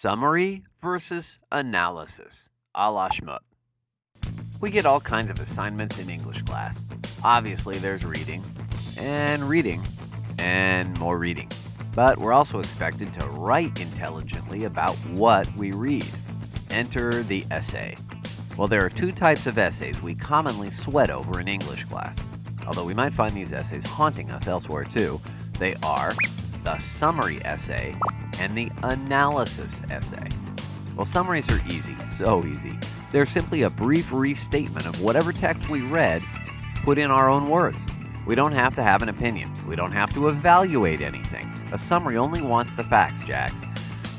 Summary versus analysis, a la Shmoop. We get all kinds of assignments in English class. Obviously, there's reading, and more reading. But we're also expected to write intelligently about what we read. Enter the essay. Well, there are two types of essays we commonly sweat over in English class. Although we might find these essays haunting us elsewhere too. They are the summary essay and the analysis essay. Well, summaries are easy, so easy. They're simply a brief restatement of whatever text we read, put in our own words. We don't have to have an opinion. We don't have to evaluate anything. A summary only wants the facts, Jax.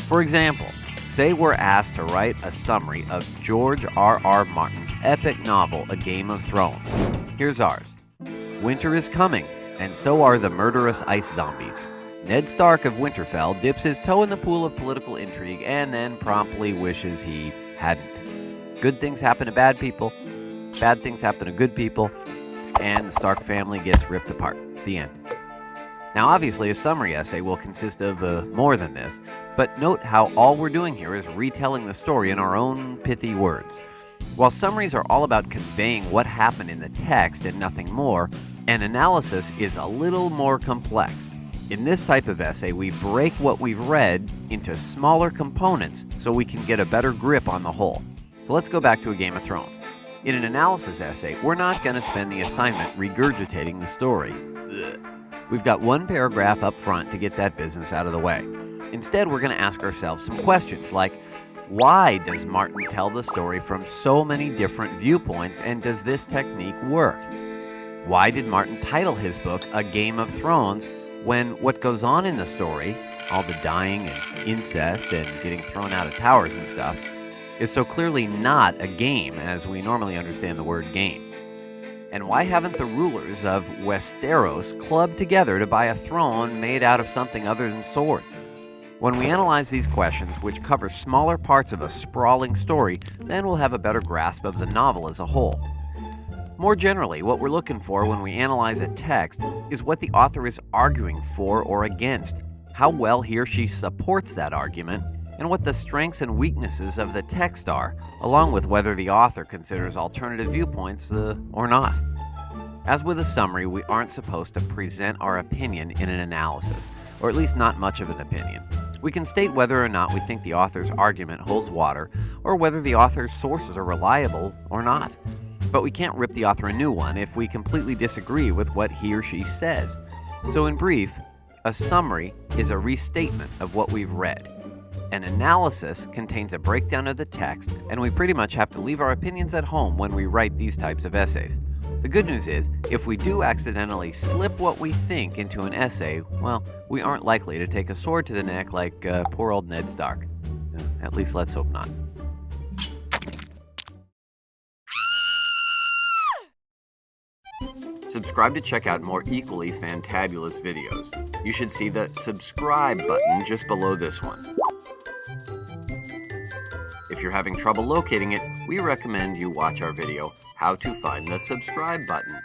For example, say we're asked to write a summary of George R.R. Martin's epic novel, A Game of Thrones. Here's ours. Winter is coming, and so are the murderous ice zombies. Ned Stark of Winterfell dips his toe in the pool of political intrigue and then promptly wishes he hadn't. Good things happen to bad people, bad things happen to good people, and the Stark family gets ripped apart. The end. Now, obviously, a summary essay will consist of more than this, but note how all we're doing here is retelling the story in our own pithy words. While summaries are all about conveying what happened in the text and nothing more, an analysis is a little more complex. In this type of essay, we break what we've read into smaller components so we can get a better grip on the whole. So let's go back to A Game of Thrones. In an analysis essay, we're not going to spend the assignment regurgitating the story. We've got one paragraph up front to get that business out of the way. Instead, we're going to ask ourselves some questions like, why does Martin tell the story from so many different viewpoints, and does this technique work? Why did Martin title his book A Game of Thrones when what goes on in the story, all the dying and incest and getting thrown out of towers and stuff, is so clearly not a game as we normally understand the word game? And why haven't the rulers of Westeros clubbed together to buy a throne made out of something other than swords? When we analyze these questions, which cover smaller parts of a sprawling story, then we'll have a better grasp of the novel as a whole. More generally, what we're looking for when we analyze a text is what the author is arguing for or against, how well he or she supports that argument, and what the strengths and weaknesses of the text are, along with whether the author considers alternative viewpoints or not. As with a summary, we aren't supposed to present our opinion in an analysis, or at least not much of an opinion. We can state whether or not we think the author's argument holds water, or whether the author's sources are reliable or not. But we can't rip the author a new one if we completely disagree with what he or she says. So in brief, a summary is a restatement of what we've read. An analysis contains a breakdown of the text, and we pretty much have to leave our opinions at home when we write these types of essays. The good news is, if we do accidentally slip what we think into an essay, well, we aren't likely to take a sword to the neck like poor old Ned Stark. At least let's hope not. Subscribe to check out more equally fantabulous videos. You should see the subscribe button just below this one. If you're having trouble locating it, we recommend you watch our video, How to Find the Subscribe Button.